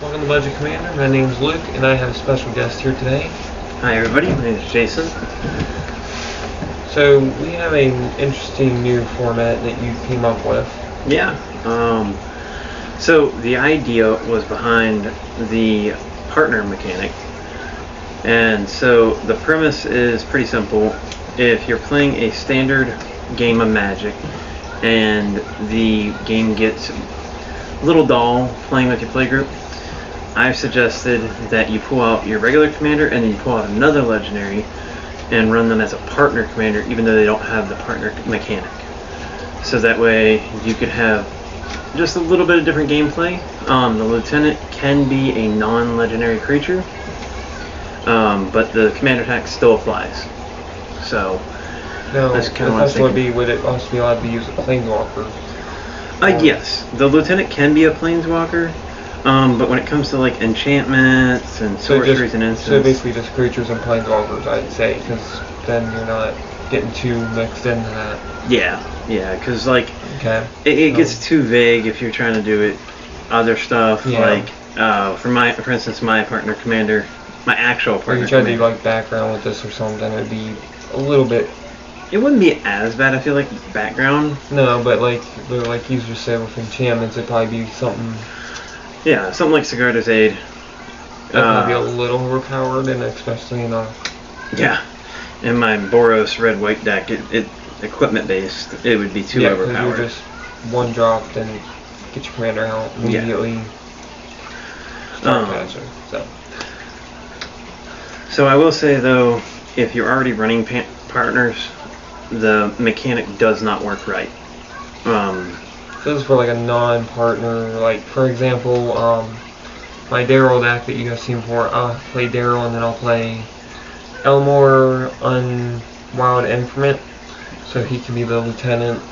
Welcome to Legend Commander. My name is Luke, and I have a special guest here today. Hi everybody, my name is Jason. So we have an interesting new format that you came up with. Yeah, so the idea was behind the partner mechanic. And so the premise is pretty simple. If you're playing a standard game of Magic and the game gets a little dull playing with your playgroup, I've suggested that you pull out your regular commander and then you pull out another legendary and run them as a partner commander, even though they don't have the partner mechanic. So that way you could have just a little bit of different gameplay. The lieutenant can be a non-legendary creature, but the commander attack still applies. So Now, that's kind of what I was thinking. would it also be allowed to be used as a planeswalker? Yes, the lieutenant can be a planeswalker. But when it comes to like enchantments and sorceries and instants, so basically just creatures and planeswalkers, I'd say, because then you're not getting too mixed into that. yeah, because like Okay. it gets too vague if you're trying to do it other stuff. Yeah. Like for instance, my partner commander, my actual If partner you try to do commander, like background with this or something, it'd be a little bit. it wouldn't be as bad. I feel like background. No, but like you just said with enchantments, it'd probably be something. Yeah, something like Sigarda's Aid. That might be a little overpowered, and especially in a. Yeah, in my Boros red-white deck, it equipment based, it would be too overpowered. You're just one drop, then get your commander out immediately. Start matching. So I will say though, if you're already running partners, the mechanic does not work right. This is for like a non-partner, like for example, my Daryl deck that you guys seen before, I'll play Daryl and then I'll play Elmore Unwild Informant, so he can be the lieutenant,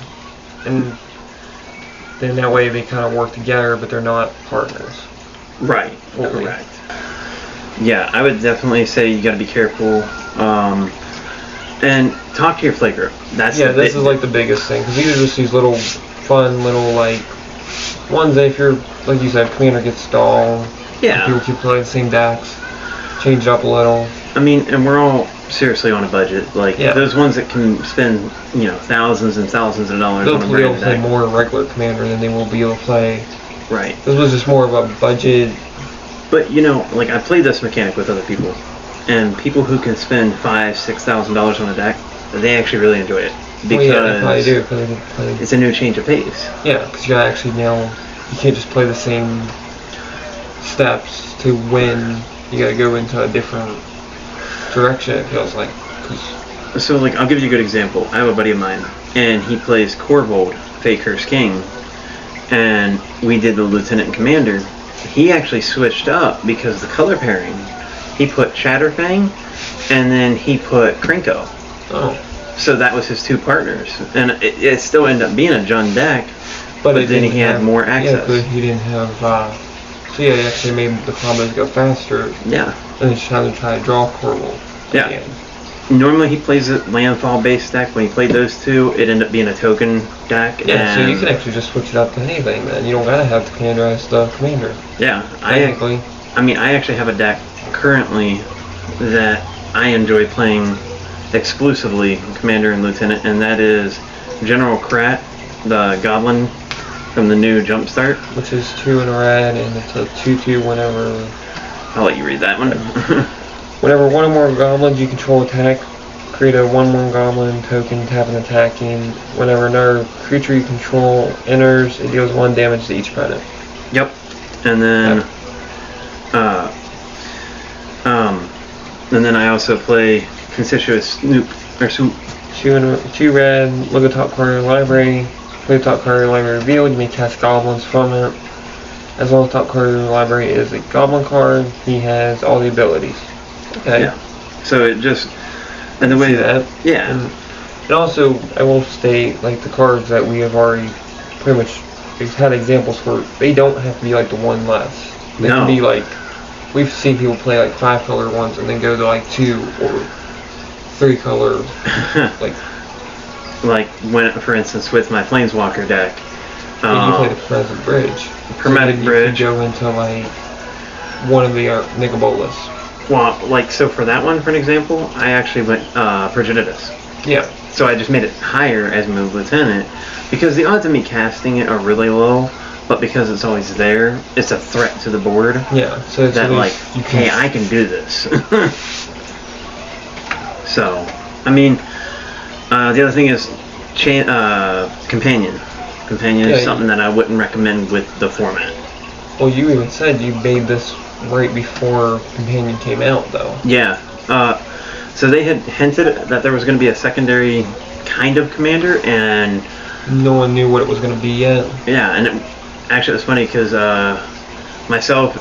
and then that way they kind of work together, but they're not partners. Right, correct. Yeah, I would definitely say you gotta be careful, and talk to your playgroup. This is like the biggest thing, because these are just these little fun little like ones that if you're, like you said, commander gets dull. Yeah. People keep playing the same decks, change it up a little. I mean, and we're all seriously on a budget. Like those ones that can spend, thousands and thousands of dollars on a They'll be able to play deck. more regular commander than they will be able to play. Right. This was just more of a budget. But like I played this mechanic with other people, and people who can spend $5,000-$6,000 on a deck, they actually really enjoy it because they probably do, because they can play. It's a new change of pace. Yeah, because you gotta actually you can't just play the same steps to win. You gotta go into a different direction, it feels like. So like, I'll give you a good example. I have a buddy of mine, and he plays Corvold, Fakehurst King, and we did the Lieutenant and Commander. He actually switched up because the color pairing. He put Shatterfang, and then he put Krinko. Oh. So that was his two partners, and it still ended up being a Jund deck, but then he had more access. Yeah, but he didn't have. So yeah, he actually made the combos go faster. Yeah. And he's trying to draw Corvold. Yeah. Normally he plays a landfall based deck. When he played those two, it ended up being a token deck. Yeah, so you can actually just switch it up to anything, man. You don't gotta have the commander as the commander. Yeah, technically. I actually have a deck currently that I enjoy playing exclusively Commander and Lieutenant, and that is General Krat, the Goblin from the new Jumpstart. Which is 2 in a red, and it's a 2/2 whenever. I'll let you read that one. Whenever one or more goblins you control attack, create a 1/1 goblin token, tap and attacking. Whenever another creature you control enters, it deals 1 damage to each opponent. Yep. And then, I also play Conspicuous Swoop. 2 red, look at top card of your library. Play the top card of your library revealed. You may cast goblins from it. As long as top card of your library is a goblin card, he has all the abilities. Okay. Yeah. So it just, and the way that, yeah. And also, I will state, like the cards that we have already pretty much had examples for, they don't have to be like the one less. They can be like, we've seen people play like 5 color ones and then go to like 2 or 3 color, like when, for instance, with my Planeswalker deck. You play the Chromatic Bridge. Chromatic Bridge. You could go into like one of the Nicobolas. Well, like, so for that one, for an example, I actually went Progenitus. Yeah. So I just made it higher as my lieutenant, because the odds of me casting it are really low, but because it's always there, it's a threat to the board. Yeah, so it's that, like, hey, I can do this. So, I mean, the other thing is companion. Companion is something that I wouldn't recommend with the format. Well, you even said you made this right before Companion came out, though. Yeah. So they had hinted that there was going to be a secondary kind of commander, and no one knew what it was going to be yet. Yeah, and actually it was funny because myself,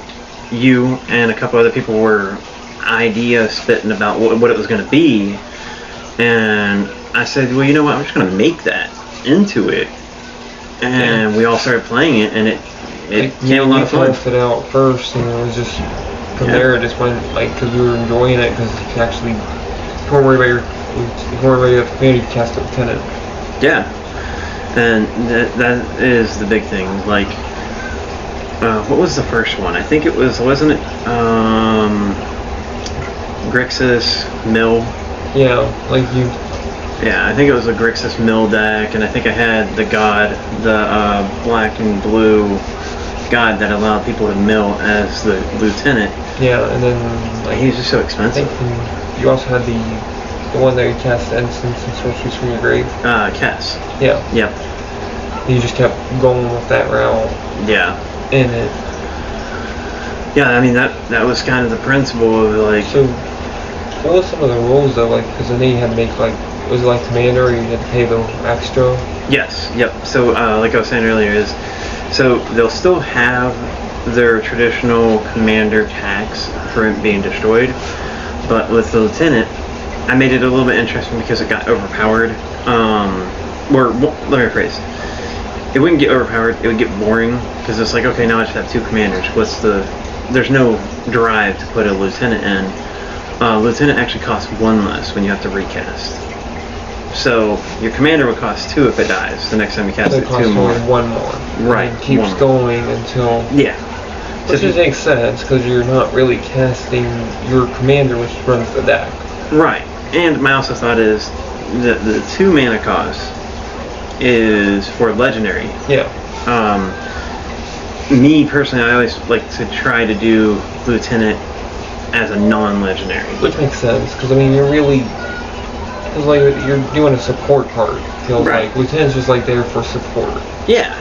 you, and a couple other people were idea spitting about what it was going to be, and I said, well, you know what, I'm just going to make that into it, and we all started playing it, and it became a lot of fun. We tested it out first, and it was just from there it just went, like, because we were enjoying it, because you actually, if you weren't worried about the community, you cast a lieutenant. Yeah, and that is the big thing. Like, what was the first one? I think it was, wasn't it Grixis Mill? Yeah, like you. Yeah, I think it was a Grixis Mill deck, and I think I had the god, the black and blue god that allowed people to mill as the lieutenant. Yeah, and then like, he was just so expensive. I think you also had the one that you cast instance and sorceries from your grave. Cass. Yeah. Yep. You just kept going with that route. Yeah. And it. Yeah, I mean that was kind of the principle of, like. So, what was some of the rules though? Like, because I know you had to make, like, was it like commander, or you had to pay the extra? Yes. Yep. So, like I was saying earlier, so they'll still have their traditional commander tax for it being destroyed, but with the lieutenant, I made it a little bit interesting because it got overpowered. Or let me rephrase. It wouldn't get overpowered. It would get boring because it's like, okay, now I just have two commanders. There's no drive to put a lieutenant in. Lieutenant actually costs one less when you have to recast. So your commander would cost 2 if it dies. The next time you cast it, 2 more. Only 1 more. Right. And it keeps going until. Yeah. Which just makes sense because you're not really casting your commander, which runs the deck. Right. And my also thought is that the 2 mana cost is for legendary. Yeah. Me personally, I always like to try to do lieutenant as a non-legendary. Which makes sense because I mean you're like you're doing a support card. Feels like lieutenant's just like there for support. Yeah.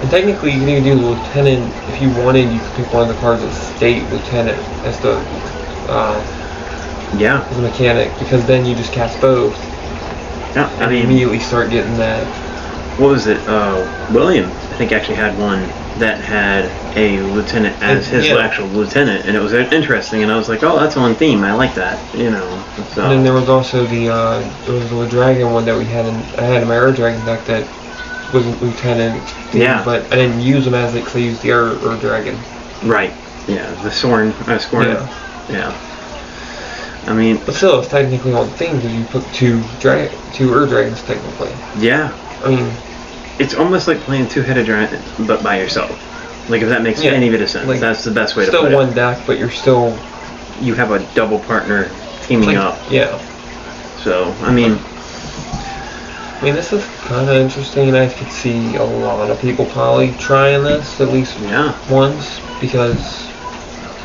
And technically, you can even do lieutenant if you wanted. You could pick one of the cards as state lieutenant as the as a mechanic, because then you just cast both. Yeah, I mean, immediately start getting that. What was it? William, I think, actually had one that had a lieutenant as his actual lieutenant, and it was interesting. And I was like, oh, that's on theme. I like that. You know. So. And then there was also the dragon one that we had. I had a Mirror Dragon deck that wasn't lieutenant. Yeah. But I didn't use them as it because I used the Ur Dragon. Right. Yeah. The Scorn. Yeah. I mean, but still, it's technically on theme because you put two Ur Dragons technically. Yeah. I mean, it's almost like playing 2-headed dragon, but by yourself. Like, if that makes any bit of sense. Like, that's the best way to put it. Still one deck, but you have a double partner teaming up. Yeah. So, I mean, this is kind of interesting, and I could see a lot of people probably trying this at least once, because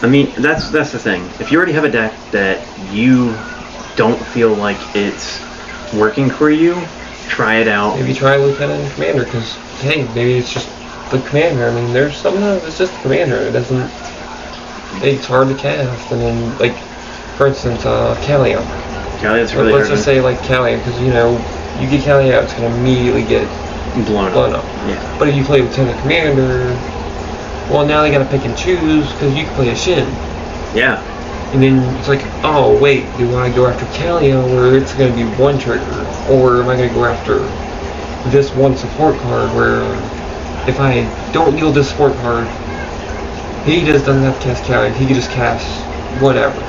I mean, that's the thing. If you already have a deck that you don't feel like it's working for you, try it out. Maybe try Lieutenant and Commander, because, hey, maybe it's just the Commander. I mean, there's sometimes it's just the Commander. It's hard to cast. And then, like, for instance, Calia. Calia's really Let's just say, like, Calia, because, you know, you get Calia, it's going to immediately get blown up. Yeah. But if you play Lieutenant Commander, well, now they got to pick and choose, because you can play a Shin. Yeah. And then it's like, oh wait, do I go after Calia where it's going to be one trigger, or am I going to go after this one support card where if I don't deal this support card, he just doesn't have to cast Calia, he can just cast whatever.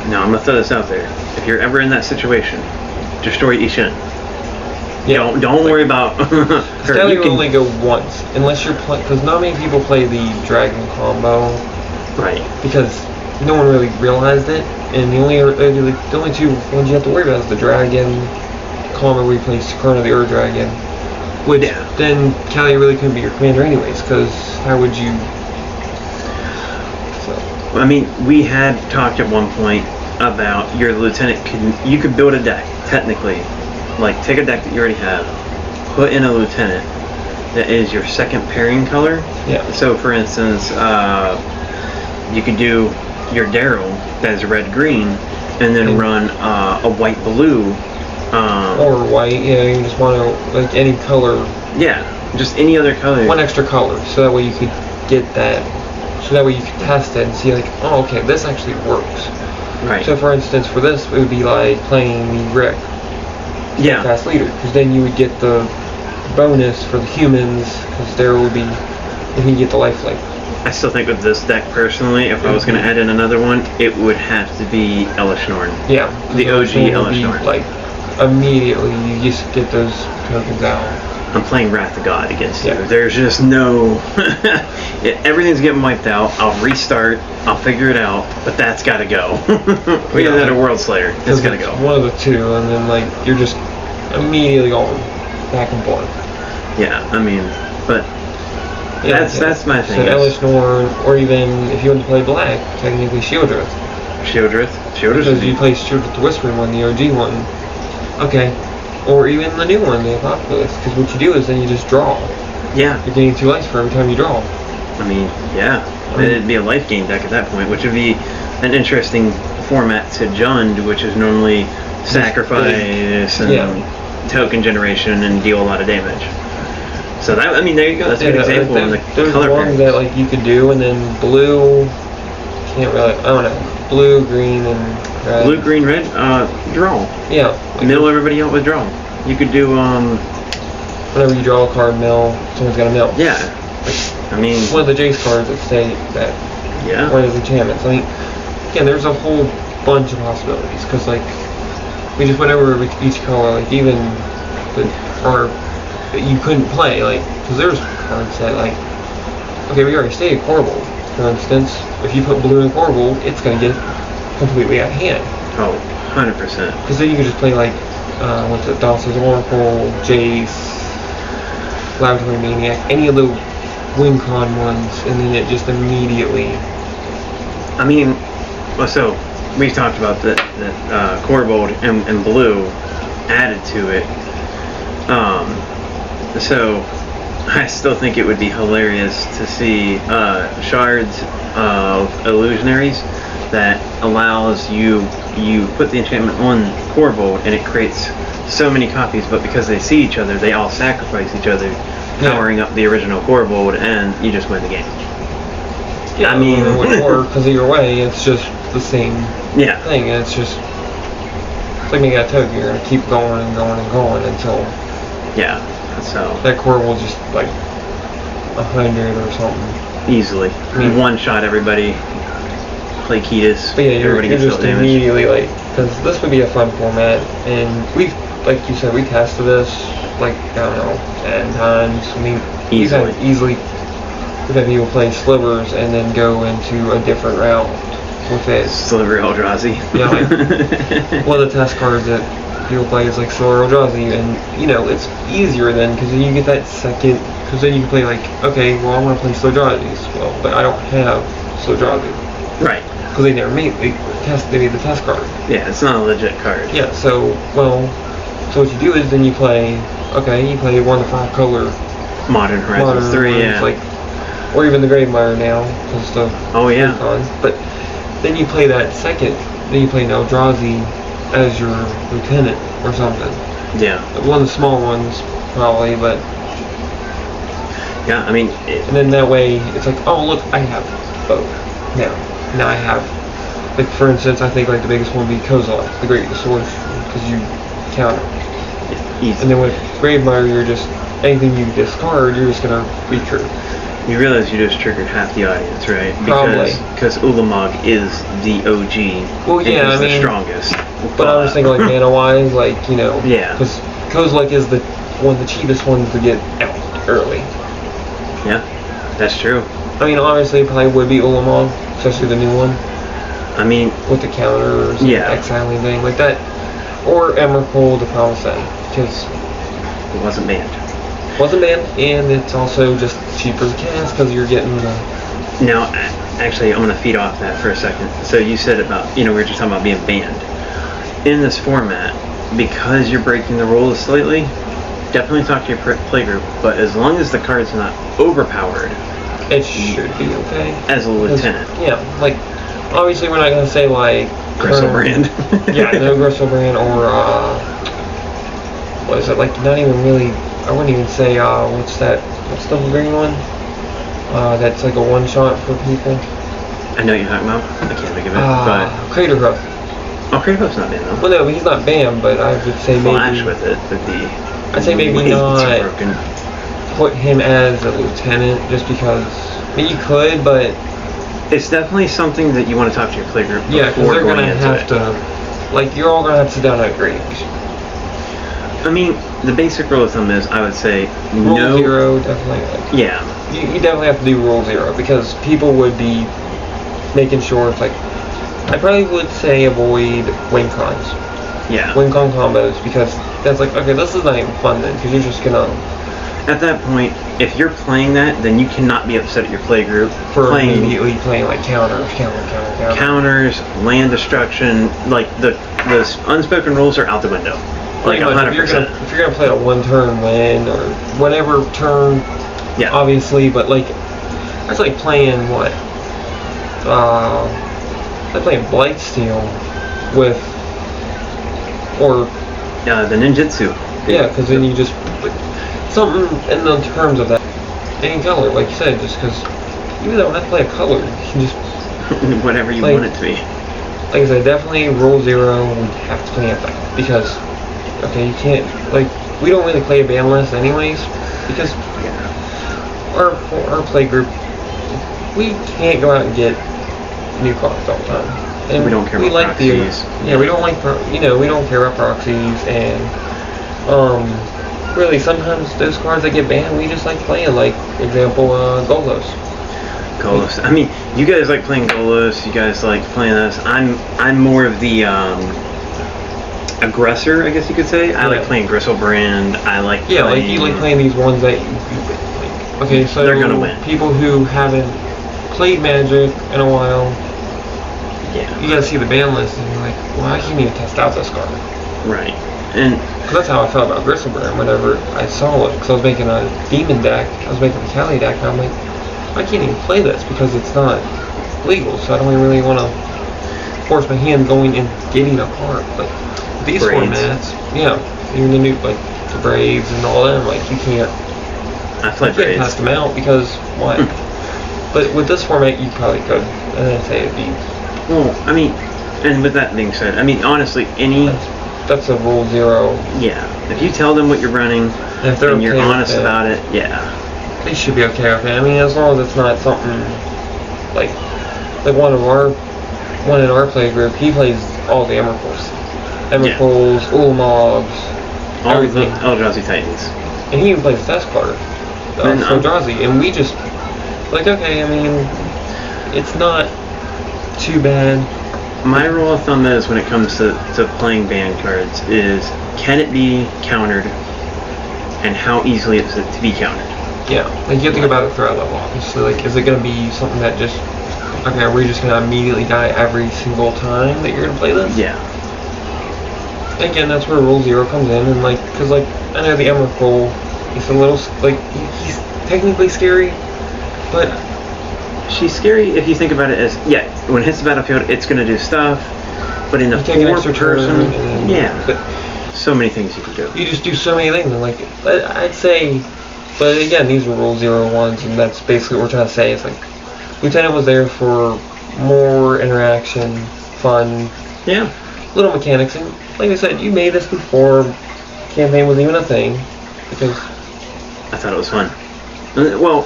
No, I'm going to throw this out there. If you're ever in that situation, destroy Ishin. Yeah. Don't worry about her. Calia will only go once, unless you're playing, because not many people play the Dragon combo. Right. because no one really realized it, and the only two ones you have to worry about is the dragon, Calmer where you play Karna the Ur Dragon, which then Callie really couldn't be your commander anyways, because how would you? So. I mean, we had talked at one point about your lieutenant you could build a deck technically, like take a deck that you already have, put in a lieutenant that is your second pairing color. Yeah. So for instance, you could do your Daryl that is red green, and then run a white blue. Or white, you just want to, like, any color. Yeah, just any other color. One extra color, so that way you could get that, so that way you could test it and see, like, oh, okay, this actually works. Right. So, for instance, for this, it would be like playing the Rick. Yeah. Fast leader, because then you would get the bonus for the humans, because there would be, if you get the lifelink. I still think with this deck, personally, if I was going to add in another one, it would have to be Elishnorn. Yeah. The OG Elishnorn. Like, immediately, you just get those tokens out. I'm playing Wrath of God against you. Yeah. There's just no... everything's getting wiped out. I'll restart. I'll figure it out. But that's got to go. We had a World Slayer. It's got to go. One of the two, and then, like, you're just immediately going back and forth. Yeah, I mean, but... That's my thing. So Elishnorn, or even if you want to play black, technically Shieldrith. Shieldrith? Because you play Shieldrith the Whispering one, the OG one. Okay. Or even the new one, the Apocalypse. Because what you do is then you just draw. Yeah. You're getting 2 lives for every time you draw. I mean, yeah. It'd be a life gain deck at that point, which would be an interesting format to Jund, which is normally sacrifice and token generation and deal a lot of damage. So that, I mean, there you go. That's a good example of the color ones that like you could do, and then blue. Can't really. I don't know. Blue, green, and red. Blue, green, red. Draw. Yeah. Like mill everybody out with draw. You could do whenever you draw a card, mill. Someone's got a mill. Yeah. I mean. One of the Jace cards that say that. Yeah. One of the enchantments. I mean, again, there's a whole bunch of possibilities because like we just went over each color, like even that you couldn't play, like, because there's cards that, like, okay, we already stated Corvold, for instance. If you put blue in Corvold, it's going to get completely out of hand. Oh, 100%. Because then you can just play, like, what's it, Dawson's Oracle, Jace, Laboratory Maniac, any of the WinCon ones, and then it just immediately... I mean, so, we talked about that Corvold and blue added to it. So, I still think it would be hilarious to see shards of illusionaries that allows you put the enchantment on Corvold and it creates so many copies, but because they see each other, they all sacrifice each other, powering up the original Corvold, and you just win the game. Yeah, I mean, it would work because either way, it's just the same thing, and it's like making a token. You're gonna keep going and going and going until so that core will just like 100 or something easily. I mean, one shot everybody. Play Ketis. But yeah, you're just damage. immediately like, because this would be a fun format, and we've, like you said, we tested this like I don't know 10 times. I mean, we've had people play Slivers and then go into a different route with it. Sliver Eldrazi. Yeah, like, one of the test cards that people play is like Sliver Eldrazi, and you know it's easier then because then you get that second. Because then you can play like, okay, well I want to play Slowdrazis, well, but I don't have Slowdrazi. Right. Because they never made they made the test card. Yeah, it's not a legit card. Yeah, so what you do is then you play one of the 5 color Modern Horizons 3, yeah. Like, or even the Gravemire now, because the icon. But then you play that second, then you play an Eldrazi as your lieutenant or something. Yeah. One of the small ones, probably, but... Yeah, I mean... And then that way, it's like, oh, look, I have both now. Now I have, like, for instance, I think, like, the biggest one would be Kozilek, the Great Sword, because you counter. Easy. And then with Gravemire, you're just, anything you discard, you're just going to recurve. You realize you just triggered half the audience, right? Probably. Because Ulamog is the OG. Well, yeah, I mean, the strongest. But I was thinking, like, mana-wise, like, you know. Yeah. Because Kozilek is the cheapest one to get out early. Yeah, that's true. I mean, obviously, it probably would be Ulamog, especially the new one I mean, with the counters, yeah, and exiling thing like that, or Emrakul, the Promised End, because it wasn't banned. wasn't banned, and it's also just cheaper to cast because you're getting the. Now, actually, I'm going to feed off that for a second. So you said about, we were just talking about being banned. In this format, because you're breaking the rules slightly, definitely talk to your playgroup, but as long as the card's not overpowered, It should be okay. As a lieutenant. Yeah, like, obviously we're not going to say, like... Griselbrand. Yeah, no Griselbrand or, what is it, like, not even really, I wouldn't even say, what's the green one? That's like a one-shot for people. I know what you're talking about. I can't think of it, but... Craterhoof. Oh, Craterhoof's not banned, though. Well, no, but he's not banned, but I would say maybe... Flash with it would be... I'd say maybe way not too broken. put him as a lieutenant, just because... I mean, you could, but... It's definitely something that you want to talk to your playgroup yeah, because they're going to have to... Like, you're all going to have to sit down and agree. I mean, the basic rule of thumb is, I would say, Rule no... zero, definitely. Like, yeah. You definitely have to do rule zero, because people would be making sure it's like... I probably would say avoid win cons. Yeah. Win con combos, because that's like, okay, this is not even fun then, because you're just gonna... At that point, if you're playing that, then you cannot be upset at your playgroup for immediately playing like counters. Counters, land destruction, like the unspoken rules are out the window. Like 100%. If you're gonna play a one-turn win or whatever turn, yeah, obviously, but like that's like playing what? Like playing Blightsteel with or the ninjutsu. Yeah, because then you just something in the terms of that any color, like you said, just because you don't have to play a color, you can just whatever you like, want it to be. Like I said, definitely rule zero. We have to play Anthem because okay, you can't like we don't really play a ban list anyways because our play group we can't go out and get new cards all the time. And we don't care about proxies. We don't like we don't care about proxies and really sometimes those cards that get banned we just like playing, like example Golos. I mean, you guys like playing Golos, you guys like playing this. I'm more of the aggressor, I guess you could say. I like playing Griselbrand. I like playing... like you like playing these ones that you like, okay, so they're gonna win. People who haven't played Magic in a while, you gotta see the ban list and you're like, well, I can't even test out this card. Right. And cause that's how I felt about Griselbrand whenever I saw it, because I was making a demon deck, I was making a Cali deck, and I'm like, I can't even play this because it's not legal, so I don't really want to force my hand going and getting a card. But these formats, even the new, like, the Braves and all them, like, you can't test them out because what? But with this format, you probably could, and I'd say it'd be... Well, I mean, and with that being said, I mean, honestly, That's a rule zero. Yeah. If you tell them what you're running, and you're honest about it, they should be okay with it. I mean, as long as it's not something like one in our play group, he plays all the Emrakuls, Ulamog's, everything. Eldrazi Titans. And he even plays the test card for Eldrazi, and we just like okay. I mean, it's not too bad. My rule of thumb is when it comes to playing banned cards is can it be countered, and how easily is it to be countered. Yeah, like you have to think about it threat level, obviously. Like, is it going to be something that just, okay, are we just going to immediately die every single time that you're going to play this? Yeah. Again, that's where Rule Zero comes in, and like, because like, I know the Emrakul, he's a little, like, he's technically scary, but... She's scary if you think about it as, when it hits the battlefield, it's going to do stuff, but in a four-person, but so many things you can do. You just do so many things, and like, I'd say... But again, these were Rule 01s, and that's basically what we're trying to say. It's like, Lieutenant was there for more interaction, fun, little mechanics, and like I said, you made this before campaign was even a thing, because... I thought it was fun. Well,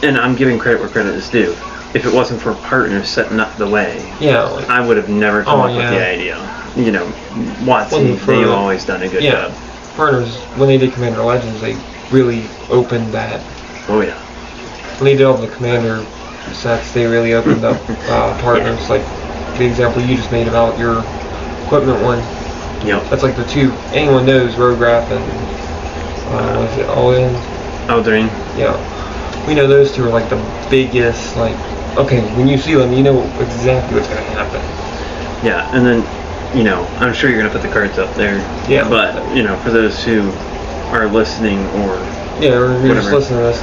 and I'm giving credit where credit is due. If it wasn't for partners setting up the way, I would have never come up with the idea. You know, Watson, they've always done a good job. Partners, when they did Commander Legends, they really opened that. Oh yeah. When they did all the Commander sets. They really opened up partners, like the example you just made about your equipment one. Yep. That's like the two anyone knows, Rograph and what is it, Aldrin. Yeah. We know those two are like the biggest, like, okay, when you see them, you know exactly what's going to happen. Yeah, and then, I'm sure you're going to put the cards up there. Yeah. But, for those who are listening or yeah, or you're whatever. just listening to this,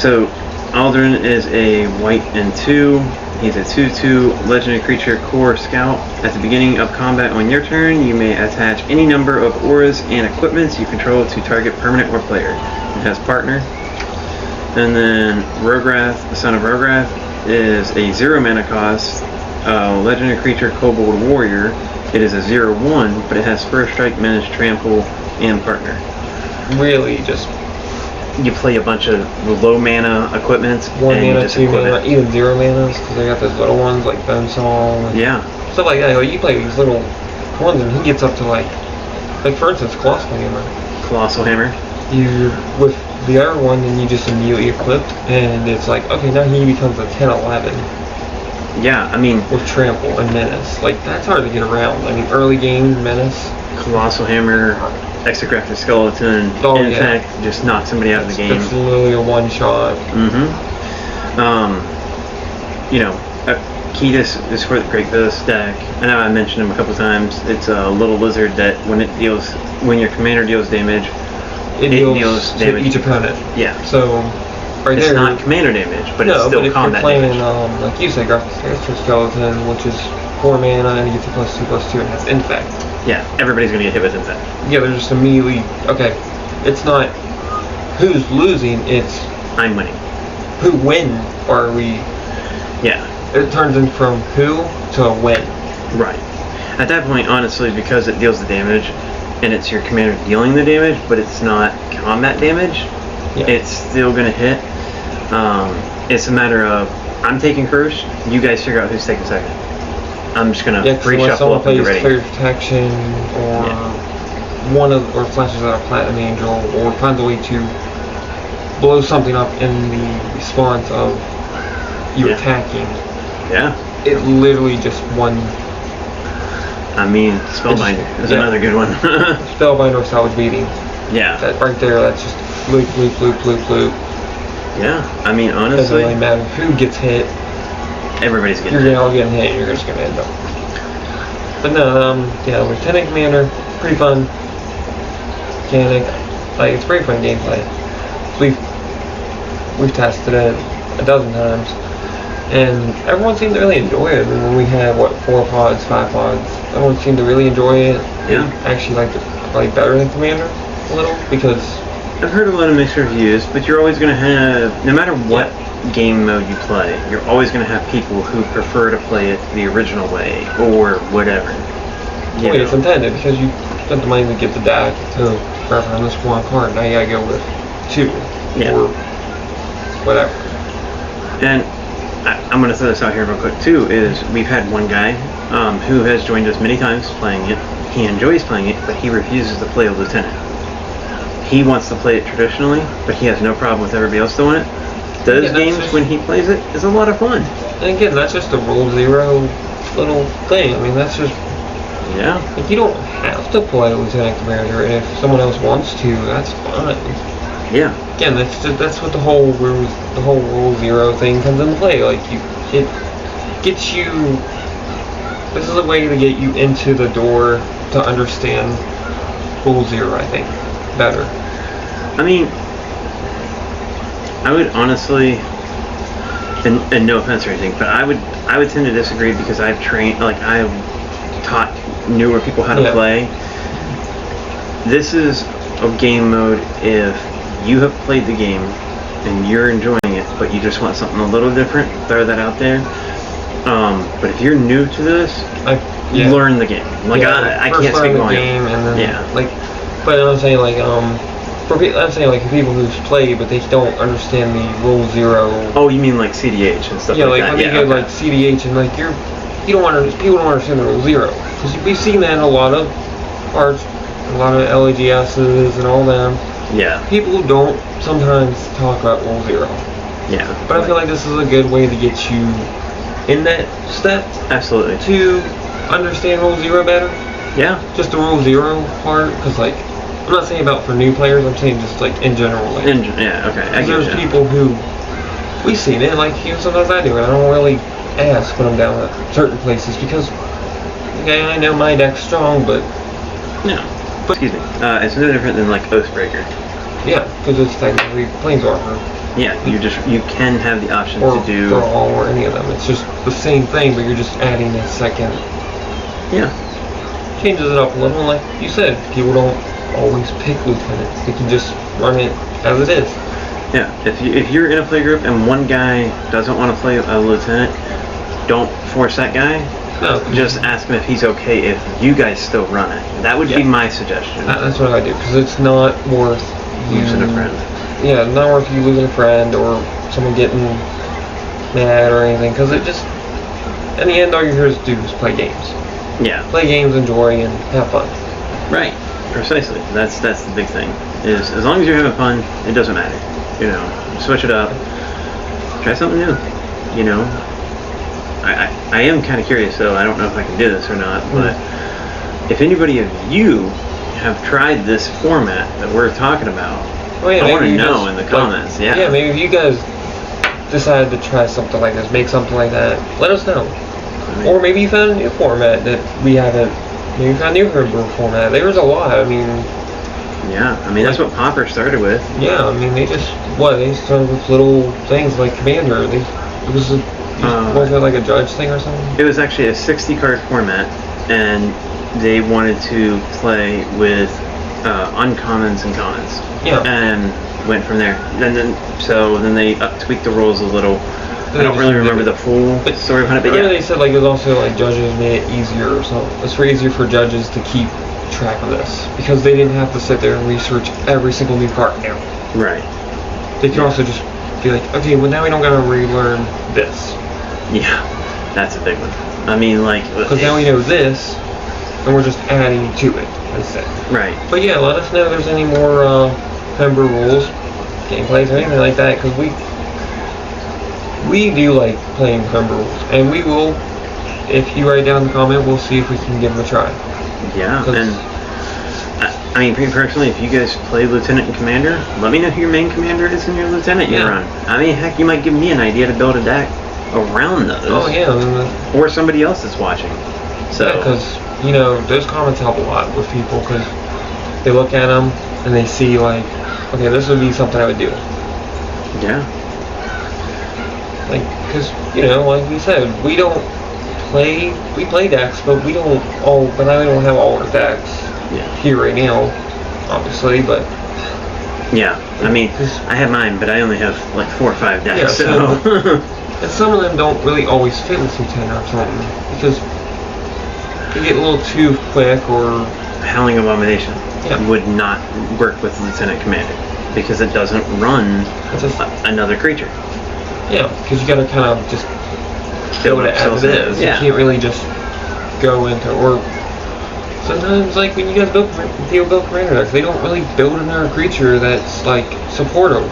So, Aldrin is a white and 2. He's a 2/2 legendary creature core scout. At the beginning of combat on your turn, you may attach any number of auras and equipments you control to target permanent or player. It has partner. And then Rograph, the son of Rograph, is a 0 mana cost legendary creature kobold warrior. It is a 0/1, but it has first strike, menace, trample, and partner. really just You play a bunch of low mana equipments. 1 and you mana, just 2 equip mana, it. even 0 manas, because they got those little ones like Bonesaw and Yeah. stuff like that. Like, you play these little ones, and he gets up to like for instance, Colossal Hammer. Colossal Hammer. You, with the other one, then you just immediately equipped, and it's like, okay, now he becomes a 10/11 Yeah, I mean, with Trample and Menace. Like, that's hard to get around. I mean, early game Menace. Colossal Hammer, Exographic Skeleton, Oh, in yeah. fact, just knock somebody out of the game. It's literally a one shot. Ketis is for the Great Ghost deck. I know I mentioned him a couple times. It's a little lizard that when your commander deals damage, It deals to damage. each opponent. Yeah. So, right It's there. not commander damage, but it's no, still but if combat you're playing, damage. like you said, Graphic Skeleton, which is 4 mana, and you get to +2/+2, and has Infect. Yeah, everybody's gonna get hit with Infect. Yeah, they're just immediately, okay, it's not who's losing, it's I'm winning. when are we, Yeah. it turns in from who to when. Right. At that point, honestly, because it deals the damage, and it's your commander dealing the damage, but it's not combat damage, Yeah. it's still gonna hit. It's a matter of, I'm taking first, you guys figure out who's taking second. I'm just gonna Yeah, 'cause free unless shuffle someone up and plays get ready. Clear Protection, or or flashes out a Platinum Angel, or finds a way to blow something up in the response of you Yeah. attacking. Yeah. It literally just one I mean, Spellbind is yeah. another good one. Spellbind or Salvage Beating. Yeah. That right there, that's just loop, loop, loop, loop, loop. Yeah. I mean, Doesn't honestly, really matter who gets hit. everybody's getting You're hit. all getting hit. You're just gonna end up. But no, yeah, Lieutenant Commander, pretty fun mechanic. Like, it's pretty fun gameplay. We've tested it a dozen times, and everyone seemed to really enjoy it. And when we had 4 pods, 5 pods, everyone seemed to really enjoy it. Yeah. They actually liked it probably better than Commander a little, because I've heard a lot of mixed reviews, but you're always going to have, no matter what game mode you play, you're always going to have people who prefer to play it the original way, or whatever. You it's know. intended, because you spent the money to get the deck to reference this one card. Now you gotta go with 2 Yeah. or whatever. And I'm going to throw this out here real quick too, is we've had one guy who has joined us many times playing it. He enjoys playing it, but he refuses to play a Lieutenant. He wants to play it traditionally, but he has no problem with everybody else doing it. Those Yeah, that's games, just- when he plays it, is a lot of fun. And again, that's just a Rule 0 little thing. I mean, that's just, Yeah. like, you don't have to play Lieutenant Commander, and if someone else wants to, that's fine. Yeah. Again, that's what the whole Rule 0 thing comes into play. Like, it gets you, this is a way to get you into the door to understand Rule 0, I think, better. I mean, I would honestly, and no offense or anything, but I would tend to disagree, because I've taught newer people how to Yeah. play. This is a game mode if you have played the game and you're enjoying it, but you just want something a little different, throw that out there. But if you're new to this, learn the game. Like, I first can't learn speak the going. game, and then Yeah. like, but I'm saying like I'm saying like people who've played but they don't understand the Rule 0. Oh, you mean like CDH and stuff Yeah, like like that? I mean, you have like CDH, and like people don't understand the Rule 0, because we've seen that in a lot of arts, a lot of LAGSs and all them. Yeah. People don't sometimes talk about Rule 0. Yeah. But I feel like this is a good way to get you in that step. Absolutely. To understand Rule Zero better. Yeah. Just the Rule Zero part, because like, I'm not saying about for new players. I'm saying just like in general. Like, yeah. Okay. I get there's you. people who we've seen it. Like even sometimes I do it. I don't really ask when I'm down at certain places because okay, I know my deck's strong, but no. Excuse me. It's no different than like Oathbreaker. Yeah, because it's technically Planeswalker. Yeah, you can have the option or to do Brawl or any of them. It's just the same thing, but you're just adding a second. Yeah. Changes it up a little. Like you said, people don't always pick lieutenants. They can just run it as it is. Yeah. If you're in a play group and one guy doesn't want to play a lieutenant, don't force that guy. No. Just ask him if he's okay if you guys still run it. That would be my suggestion. That's what I do because it's not worth losing a friend. Yeah, not worth you losing a friend or someone getting mad or anything because it just in the end all you're here to do is play games. Yeah. Play games, enjoy, and have fun. Right. Precisely. That's the big thing. Is as long as you're having fun, it doesn't matter. You know, switch it up. Try something new. You know. I am kind of curious though. I don't know if I can do this or not, but if anybody of you have tried this format that we're talking about, well, yeah, I want to know in the comments. Yeah. Yeah, maybe if you guys decided to try something like this, make something like that, let us know. Or maybe you found a new format that we haven't. Maybe you found a new Homebrew format. There was a lot. I mean. Yeah, I mean that's what Popper started with. Yeah, I mean they started with little things like Commander. Was it like a judge thing or something? It was actually a 60 card format, and they wanted to play with uncommons and commons. Yeah. And went from there. Then they tweaked the rules a little. I don't really remember the full story behind it, but yeah. They said like it was also like judges made it easier or something. It's easier for judges to keep track of this because they didn't have to sit there and research every single new card now. Right. They could also just be like, okay, well now we don't gotta relearn this. Yeah, that's a big one. I mean, like, because now we know this, and we're just adding to it instead. Right. But yeah, let us know if there's any more Homebrew rules, gameplays, or anything like that, because we do like playing Homebrew rules, and we will. If you write down in the comment, we'll see if we can give them a try. Yeah, and I mean, personally, if you guys play Lieutenant and Commander, let me know who your main commander is and your Lieutenant you run. I mean, heck, you might give me an idea to build a deck around those. Oh yeah, or somebody else that's watching. So because you know those comments help a lot with people because they look at them and they see like, okay, this would be something I would do. Yeah. Like, because you know, like we said, we play decks, but we don't have all our decks here right now, obviously, but. Yeah, I mean, I have mine, but I only have like 4 or 5 decks. Yeah, so. And some of them don't really always fit with Lieutenant or something because they get a little too quick or. Howling Abomination would not work with Lieutenant Commander because it doesn't run another creature. Yeah, because you gotta kind of just build it as it is. Yeah. You can't really just go into or. Sometimes, like when you guys build Commander decks, they don't really build another creature that's like supportive.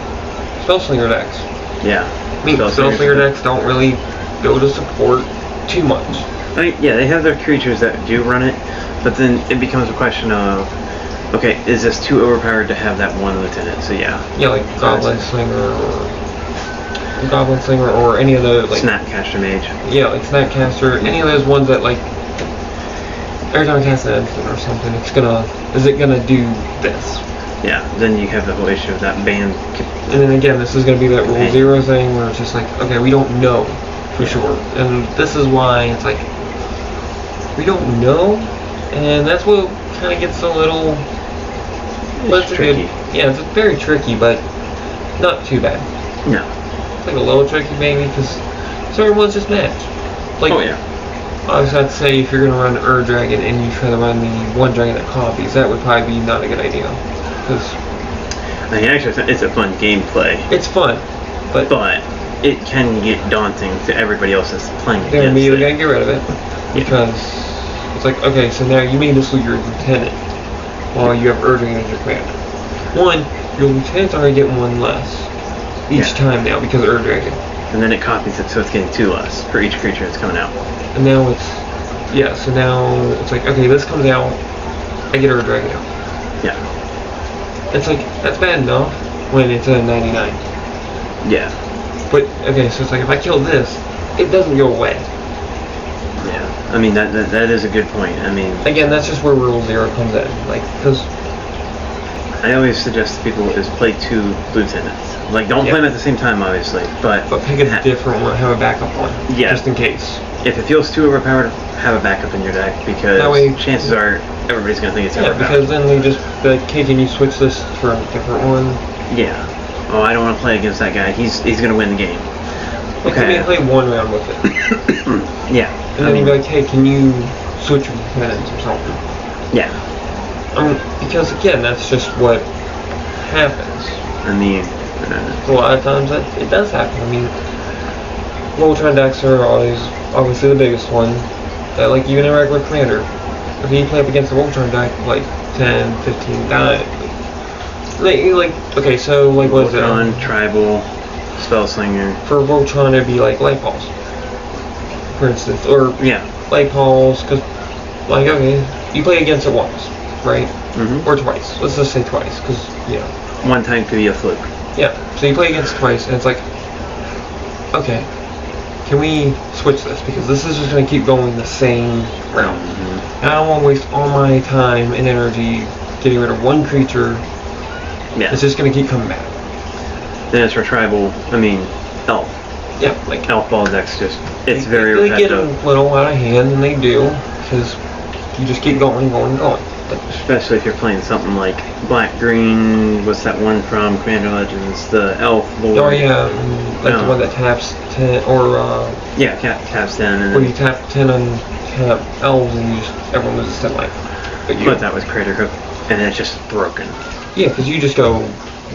Spellslinger decks. Yeah. I mean, Spellslinger decks don't really build a support too much. I mean, yeah, they have their creatures that do run it, but then it becomes a question of, okay, is this too overpowered to have that one lieutenant? So yeah. Yeah, like Goblin Slinger or any of the like Snapcaster Mage. Yeah, like Snapcaster, any of those ones that like every time I cast an instant or something, is it gonna do this? Yeah, then you have the whole issue of that band. And then again, this is gonna be that Rule Zero thing where it's just like, okay, we don't know for sure, and this is why it's like we don't know, and that's what kind of gets a little. It's tricky. It's very tricky, but not too bad. No. It's like a little tricky maybe because certain ones just match. Like, oh yeah. Obviously, I'd say if you're gonna run Ur Dragon and you try to run the one dragon that copies, that would probably be not a good idea. Because I mean, actually, it's a fun gameplay. It's fun, but it can get daunting to everybody else that's playing against it. They're immediately gonna get rid of it because it's like, okay, so now you made this your lieutenant while you have Ur Dragon as your commander. One, your lieutenant's already getting one less. each time now because of Ur Dragon. And then it copies it, so it's getting 2 less for each creature that's coming out. And now it's, yeah, so now it's like, okay, this comes out, I get Ur Dragon out. Yeah. It's like, that's bad enough when it's a 99. Yeah. But, okay, so it's like, if I kill this, it doesn't go away. Yeah. I mean, that is a good point. I mean... Again, that's just where Rule 0 comes in. Like, because... I always suggest to people is play 2 lieutenants. Like, don't play them at the same time, obviously, but pick a different one, have a backup one. Yeah. Just in case. If it feels too overpowered, have a backup in your deck, because that way, chances are everybody's going to think it's overpowered. Yeah, because then they just be like, hey, can you switch this for a different one? Yeah. Oh, I don't want to play against that guy. He's going to win the game. Okay. Maybe play 1 round with it. Yeah. And then you'd be like, hey, can you switch your lieutenants or something? Yeah. Because again, that's just what happens. I mean, a lot of times it does happen. I mean, Voltron decks are always obviously the biggest one. That, like, even a regular commander, if you play up against a Voltron deck, like 10, 15 times, like okay, so like what is it? Voltron, Tribal, Spellslinger. For Voltron, it'd be like Light Balls, for instance, or Light Balls, because like okay, you play against it once, right? Mm-hmm. Or twice. Let's just say twice, because one time could be a fluke. Yeah. So you play against it twice, and it's like, okay, can we switch this? Because this is just going to keep going the same round. Mm-hmm. And I don't want to waste all my time and energy getting rid of one creature. Yeah. It's just going to keep coming back. Then it's for Tribal, Elf. Yeah, like Elf ball decks it's very they repetitive. get a little out of hand, and they do, because you just keep going. Especially if you're playing something like Black-Green, what's that one from Commander Legends? The Elf Lord. Oh yeah, like the one that taps 10, or taps 10. And or you tap 10 on tap elves and everyone loses 10 life. But that was Crater Hook, and it's just broken. Yeah, because you just go,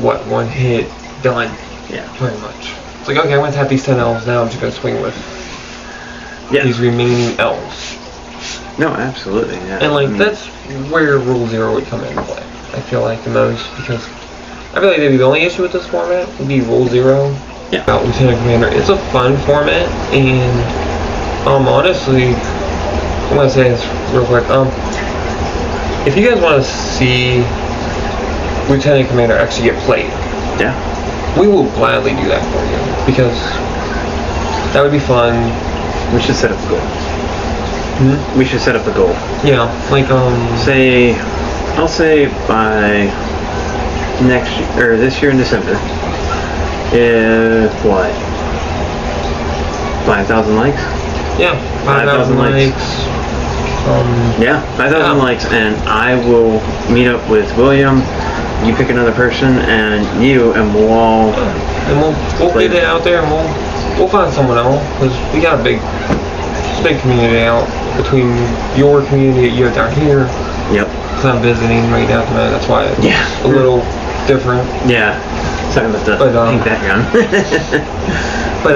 what, 1 hit, done. Yeah. Pretty much. It's like, okay, I'm going to tap these 10 elves now, I'm just going to swing with these remaining elves. No, absolutely, yeah. And, like, that's where Rule 0 would come into play, I feel like, the most, because I feel like maybe the only issue with this format would be Rule 0. Yeah. About Lieutenant Commander. It's a fun format, and, honestly, I'm going to say this real quick, if you guys want to see Lieutenant Commander actually get played, we will gladly do that for you, because that would be fun. We should set up a goal. We should set up a goal. Yeah, like I'll say by next year, or this year in December, if what, 5,000 likes? Yeah, 5,000 likes. 5,000 likes, and I will meet up with William. You pick another person, and we'll all. And we'll get it out there, and we'll find someone else, because we got a big community out between your community that you have down here. Yep. Because I'm visiting right now tonight, that's why it's a little different. Yeah. Talking about the pink background. But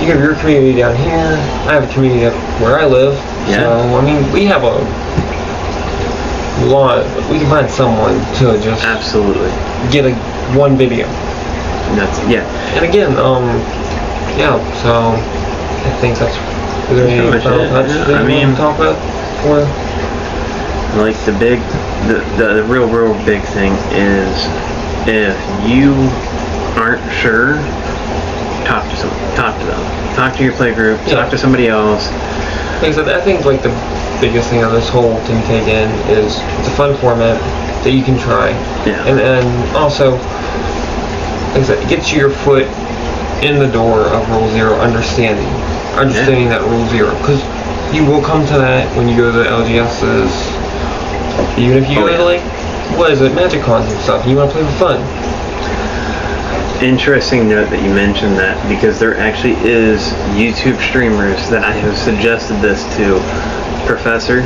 you have your community down here. I have a community up where I live. Yeah. So I mean, we have a lot. We can find someone to just get one video. And again, So I think that's. Is there any final touch that you want to talk about? Like the real big thing is, if you aren't sure, talk to them. Talk to your play group. Talk to somebody else. Like I said, I think like the biggest thing on this whole thing to take in is it's a fun format that you can try. Yeah. And also, like I said, it gets your foot in the door of Rule 0, understanding that Rule 0, because you will come to that when you go to the LGSs, even if you go to like, what is it, Magic Cons and stuff, and you want to play for fun. Interesting note that you mentioned that, because there actually is YouTube streamers that I have suggested this to. Professor,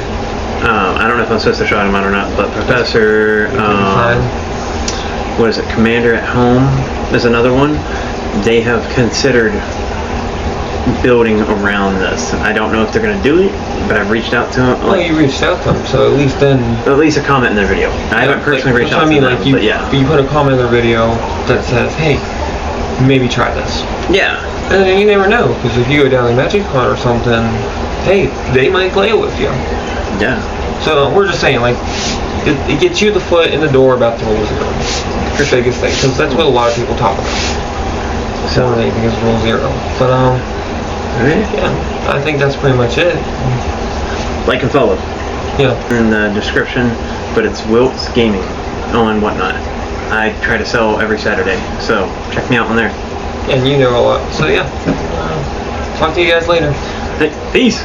I don't know if I'm supposed to shout him out or not, but Professor, what is it, Commander at Home is another one. They have considered building around this. I don't know if they're going to do it, but I've reached out to them. Well, you reached out to them, so at least then. At least a comment in their video. I haven't personally reached out to them, you put a comment in their video that says, hey, maybe try this. Yeah. And you never know, because if you go down to Magic Con or something, hey, they might play it with you. Yeah. So we're just saying, like, it gets you the foot in the door about the Rule Zero. The biggest thing, because that's what a lot of people talk about. So more than anything is Rule Zero. But yeah, I think that's pretty much it. Like and follow. Yeah. In the description, but it's Wilt's Gaming on Whatnot. I try to sell every Saturday, so check me out on there. And you know a lot. So yeah. Talk to you guys later. Peace.